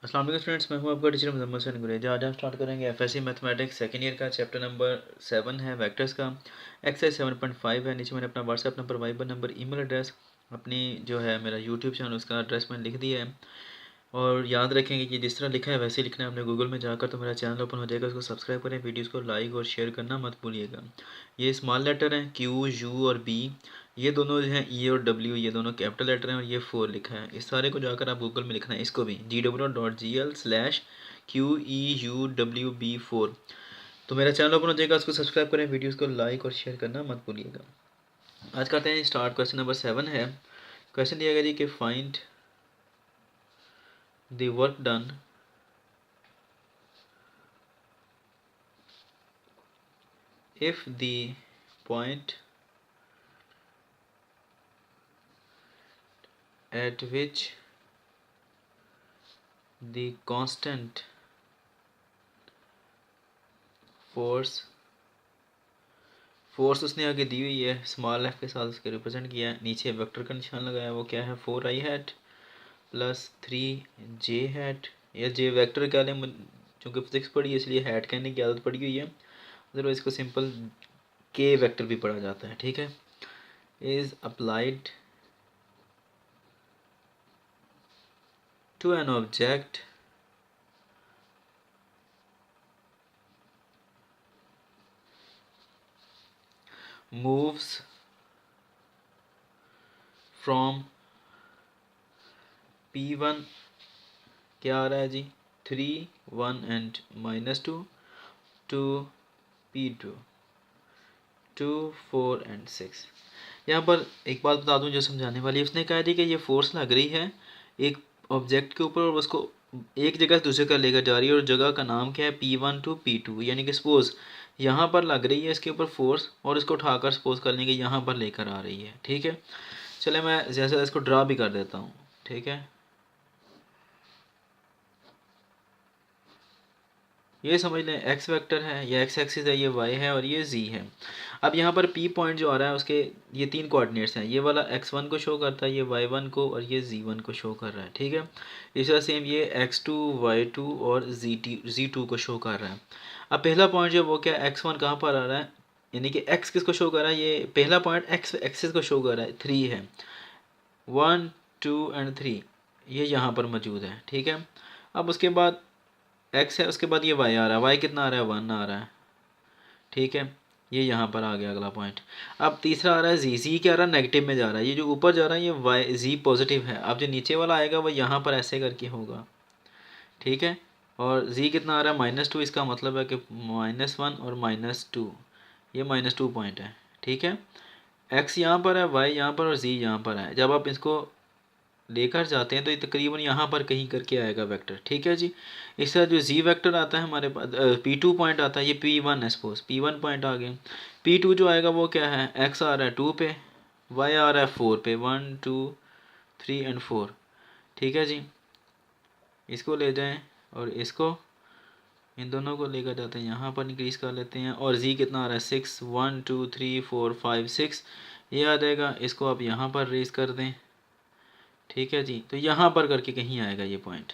अस्सलाम वालेकुम स्टूडेंट्स, मैं हूं आपका टीचर मुजम्मल हसन गुरेजा। आज हम स्टार्ट करेंगे एफएससी मैथमेटिक्स सेकेंड ईयर का चैप्टर नंबर 7 है वेक्टर्स का। एक्सरसाइज 7.5 है। नीचे मैंने अपना WhatsApp number, Viber number, email address, अपनी जो है मेरा यूट्यूब चैनल उसका एड्रेस मैंने लिख दिया है। और याद रखेंगे कि जिस तरह लिखा है वैसे ही लिखना है। आपने गूगल में जाकर तो मेरा चैनल ओपन हो जाएगा, उसको सब्सक्राइब करें, वीडियोस को लाइक और शेयर करना मत भूलिएगा। ये स्मॉल लेटर हैं, क्यू, यू और बी। ये दोनों जो हैं ई और डब्ल्यू, ये दोनों कैपिटल लेटर हैं। और ये 4 लिखा है। इस सारे को जाकर आप गूगल में लिखना है, इसको भी GW.GL/QEUW B4। तो मेरा चैनल ओपन हो जाएगा, उसको सब्सक्राइब करें, वीडियोज़ को लाइक और शेयर करना मत भूलिएगा। आज करते हैं स्टार्ट। क्वेश्चन नंबर 7 है। क्वेश्चन दिया गया जी कि find the work done if the point at which the constant force उसने आगे दी हुई है, स्मॉल एफ के साथ उसके रिप्रेजेंट किया है, नीचे वेक्टर का निशान लगाया, वो क्या है 4i hat plus 3j hat, या जे वेक्टर क्या लें, चूँकि फिजिक्स पढ़ी है इसलिए हैट कहने की आदत पड़ी हुई है, अदरवाइज इसको सिंपल के वेक्टर भी पढ़ा जाता है। ठीक है। Is applied to an object moves from P1 क्या आ रहा है जी 3, 1 एंड -2 टू P2 2, 4 एंड 6। यहाँ पर एक बात बता दूँ जो समझाने वाली है। उसने कहा थी कि ये फोर्स लग रही है एक ऑब्जेक्ट के ऊपर और उसको एक जगह से दूसरे का लेकर जा रही है, और जगह का नाम क्या है P1 टू P2। यानी कि सपोज यहाँ पर लग रही है इसके ऊपर फोर्स, और इसको उठाकर सपोज कर लेंगे यहाँ पर लेकर आ रही है। ठीक है। चले मैं जैसे इसको ड्रा भी कर देता हूँ। ठीक है। ये समझ लें एक्स वेक्टर है, ये एक्स एक्सिस है, ये वाई है और ये जी है। अब यहाँ पर पी पॉइंट जो आ रहा है उसके ये 3 कोऑर्डिनेट्स हैं। ये वाला x1 को शो करता है, ये y1 को, और ये z1 को शो कर रहा है। ठीक है। इस तरह सेम ये x2, y2 और z2 को शो कर रहा है। अब पहला पॉइंट जो वो क्या x1 कहाँ पर आ रहा है, यानी कि x किसको शो कर रहा है, ये पहला पॉइंट x एक्सिस को शो कर रहा है, 3 है, 1, 2 एंड 3 ये यहाँ पर मौजूद है। ठीक है। अब उसके बाद x है, उसके बाद ये y आ रहा है, y कितना आ रहा है 1 आ रहा है। ठीक है। ये यहाँ पर आ गया अगला पॉइंट। अब तीसरा आ रहा है जी क्या आ रहा है नेगेटिव में जा रहा है, ये जो ऊपर जा रहा है ये वाई जी पॉजिटिव है। अब जो नीचे वाला आएगा वो यहाँ पर ऐसे करके होगा। ठीक है। और जी कितना आ रहा है -2, इसका मतलब है कि -1 और -2, ये -2 पॉइंट है। ठीक है। एक्स यहाँ पर है, वाई यहाँ पर और जी यहाँ पर है। जब आप इसको लेकर जाते हैं तो ये तकरीबन यहाँ पर कहीं करके आएगा वेक्टर। ठीक है जी। इस तरह जो जी वेक्टर आता है हमारे पास, P2 पॉइंट आता है, ये P1 है, सपोज P1 पॉइंट आ गए। P2 जो आएगा वो क्या है, x आ रहा है 2 पे, y आ रहा है 4 पे, 1, 2, 3 एंड 4। ठीक है जी। इसको ले जाएं और इसको, इन दोनों को लेकर जाते हैं, यहाँ पर इंक्रीज कर लेते हैं। और जी कितना आ रहा है 6, 1, 2, 3, 4, 5, 6 ये आ जाएगा। इसको आप यहाँ पर रेज कर दें। ठीक है जी। तो यहाँ पर करके कहीं आएगा ये पॉइंट,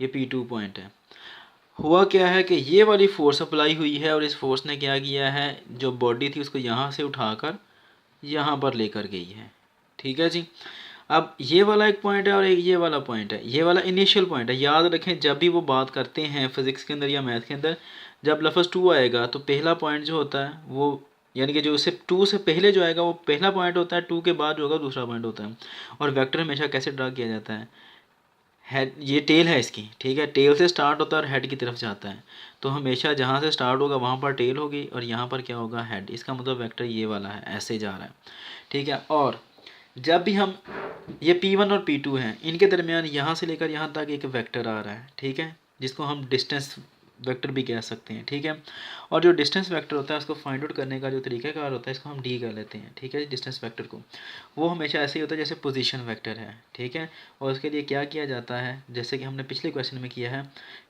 ये P2 पॉइंट है। हुआ क्या है कि ये वाली फोर्स अप्लाई हुई है, और इस फोर्स ने क्या किया है, जो बॉडी थी उसको यहाँ से उठाकर यहाँ पर लेकर गई है। ठीक है जी। अब ये वाला एक पॉइंट है और एक ये वाला पॉइंट है, ये वाला इनिशियल पॉइंट है। याद रखें जब भी वो बात करते हैं फिजिक्स के अंदर या मैथ के अंदर, जब लफ्ज़ 2 आएगा तो पहला पॉइंट जो होता है वो, यानी कि जो उससे 2 से पहले जो आएगा वो पहला पॉइंट होता है, 2 के बाद जो होगा दूसरा पॉइंट होता है। और वेक्टर हमेशा कैसे ड्रा किया जाता है, हेड, ये टेल है इसकी। ठीक है। टेल से स्टार्ट होता है और हेड की तरफ जाता है। तो हमेशा जहाँ से स्टार्ट होगा वहाँ पर टेल होगी और यहाँ पर क्या होगा हेड। इसका मतलब वेक्टर ये वाला है, ऐसे जा रहा है। ठीक है। और जब भी हम ये P1 और P2 हैं, इनके दरमियान यहाँ से लेकर यहाँ तक एक वेक्टर आ रहा है। ठीक है। जिसको हम डिस्टेंस वेक्टर भी कह सकते हैं। ठीक है। और जो डिस्टेंस वेक्टर होता है उसको फाइंड आउट करने का जो तरीकाकार होता है, इसको हम डी कर लेते हैं। ठीक है। डिस्टेंस वेक्टर को, वो हमेशा ऐसे ही होता है जैसे पोजीशन वेक्टर है। ठीक है। और उसके लिए क्या किया जाता है, जैसे कि हमने पिछले क्वेश्चन में किया है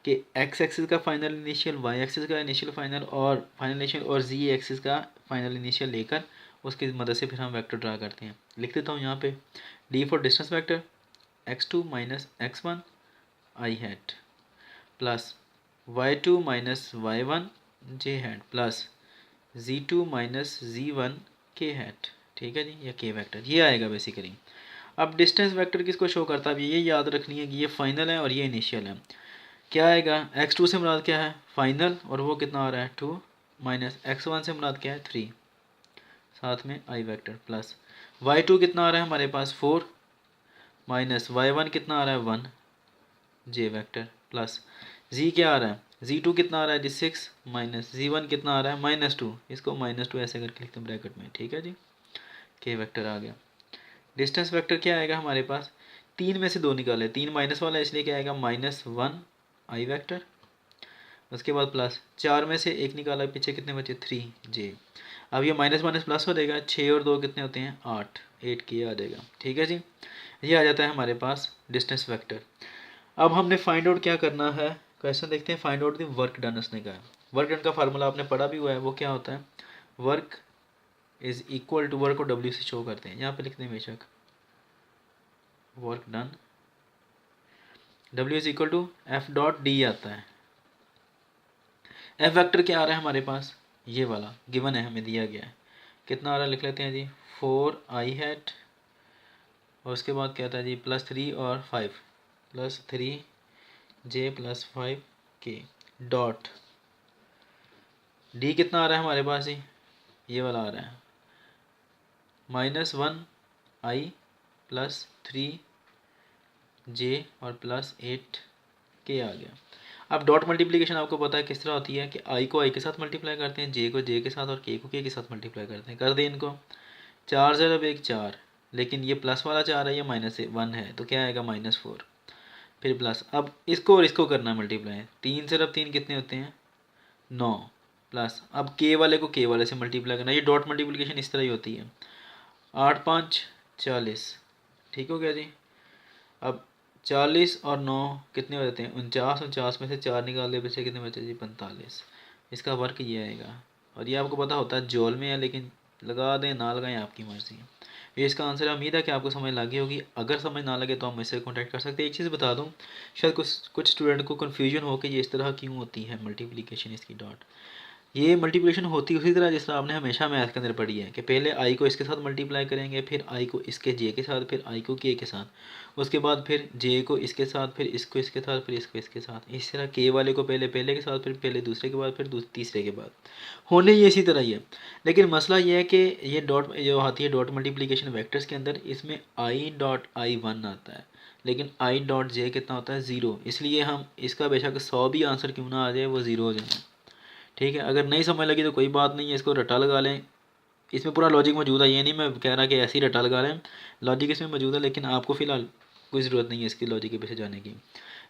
कि एक्स एक्सिस का फाइनल इनिशियल, वाई एक्सिस का इनिशियल फाइनल और फाइनल इनिशियल, और जी एक्सिस का फाइनल इनिशियल लेकर उसकी मदद से फिर हम वेक्टर ड्रा करते हैं। लिख देता हूँ यहाँ पे D for distance vector x2 - x1 I hat plus y2 minus y1 J hat plus z2 minus z1 के हैट। ठीक है जी, या के वेक्टर ये आएगा बेसिकली। अब डिस्टेंस वेक्टर किसको शो करता है, अब ये याद रखनी है कि ये फाइनल है और ये इनिशियल है। क्या आएगा, x2 से मुराद क्या है, फाइनल, और वो कितना आ रहा है 2, माइनस x1 से मुराद क्या है 3, साथ में आई वेक्टर प्लस y2 कितना आ रहा है हमारे पास 4, माइनस y1 कितना आ रहा है 1 जे वेक्टर प्लस z क्या आ रहा है z2 कितना आ रहा है जी 6, माइनस z1 कितना आ रहा है -2, इसको -2 ऐसे करके लिखते हैं ब्रैकेट में। ठीक है जी, के वेक्टर आ गया। डिस्टेंस वेक्टर क्या आएगा हमारे पास, 3 में से 2 निकाले, 3 माइनस वाला इसलिए क्या आएगा -1 आई वेक्टर, उसके बाद प्लस 4 में से 1 निकाला, पीछे कितने बचे 3 जे। अब ये माइनस माइनस प्लस हो जाएगा, 6 और 2 कितने होते हैं 8, 8 के आ जाएगा। ठीक है जी, ये आ जाता है हमारे पास डिस्टेंस वेक्टर। अब हमने फाइंड आउट क्या करना है, क्वेश्चन देखते हैं। Find out the work done उसने कहा। वर्क डन का फार्मूला आपने पढ़ा भी हुआ है, वो क्या होता है, work is equal to, work को डब्ल्यू से शो करते हैं, यहाँ पे लिखते हैं बेशक work done, W is equal to F dot D आता है। एफ वेक्टर क्या आ रहा है हमारे पास, ये वाला गिवन है, हमें दिया गया है, कितना आ रहा है लिख लेते हैं जी 4 आई हैट, और उसके बाद क्या था जी +3 और 5, +3 जे प्लस 5 के डॉट डी कितना आ रहा है हमारे पास जी, ये वाला आ रहा है -1 आई +3 जे और +8 के आ गया। अब डॉट मल्टीप्लिकेशन आपको पता है किस तरह होती है कि आई को आई के साथ मल्टीप्लाई करते हैं, जे को जे के साथ, और के को के साथ मल्टीप्लाई करते हैं। कर दें इनको, 4 से अब 1 4, लेकिन ये प्लस वाला 4 है, ये -1 है, तो क्या आएगा -4, फिर प्लस। अब इसको और इसको करना है मल्टीप्लाई, 3 से अब 3 कितने होते हैं 9, प्लस अब के वाले को के वाले से मल्टीप्लाई करना। ये डॉट मल्टीप्लिकेशन इस तरह ही होती है, 8 5 40, ठीक हो गया जी। अब 40 और 9 कितने हो जाते हैं 49, 49 में से 4 निकाल दे, बचे कितने बचे जी 45। इसका वर्क ये आएगा, और ये आपको पता होता है जॉल में है, लेकिन लगा दें ना लगाएं आपकी मर्ज़ी है। ये इसका आंसर है। उम्मीद है कि आपको समझ लगी होगी। अगर समझ ना लगे तो आप मुझसे कॉन्टैक्ट कर सकते हैं। एक चीज़ बता दूँ, शायद कुछ स्टूडेंट को कन्फ्यूजन हो कि ये इस तरह क्यों होती है मल्टीप्लिकेशन इसकी डॉट। ये मल्टीप्लिकेशन होती उसी तरह जिस तरह आपने हमेशा मैथ के अंदर पढ़ी है कि पहले आई को इसके साथ मल्टीप्लाई करेंगे, फिर आई को इसके जे के साथ, फिर आई को के साथ, उसके बाद फिर जे को इसके साथ, फिर इसको इसके साथ, फिर इसको इसके साथ। इस तरह के वाले को पहले पहले के साथ, फिर पहले दूसरे के बाद, फिर तीसरे के बाद। होने ये इसी तरह ही है, लेकिन मसला ये है कि ये डॉट जो आती है डॉट मल्टीप्लिकेशन वेक्टर्स के अंदर, इसमें आई डॉट आई 1 आता है, लेकिन आई डॉट जे कितना होता है 0। इसलिए हम इसका बेशक 100 भी आंसर क्यों ना आ जाए, वो 0 हो जाए। ठीक है, अगर नहीं समझ लगी तो कोई बात नहीं है, इसको रटा लगा लें। इसमें पूरा लॉजिक मौजूद है, ये नहीं मैं कह रहा कि ऐसे ही रटा लगा लें, लॉजिक इसमें मौजूद है, लेकिन आपको फ़िलहाल कोई ज़रूरत नहीं है इसकी लॉजिक के पीछे जाने की।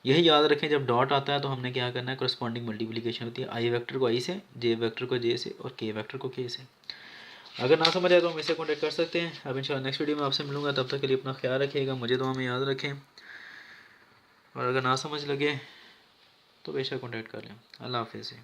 यही याद रखें, जब डॉट आता है तो हमने क्या करना है, करस्पॉन्डिंग मल्टीप्लिकेशन होती है, आई वेक्टर को आई से, जे वेक्टर को जे से, और के वेक्टर को के से। अगर ना समझ आए तो हम इससे कॉन्टैक्ट कर सकते हैं। अब इंशाल्लाह नेक्स्ट वीडियो में आपसे मिलूंगा, तब तक के लिए अपना ख्याल रखिएगा, मुझे तो हमें याद रखें, और अगर ना समझ लगे तो बेशक कॉन्टैक्ट कर लें। अल्लाह हाफिज़।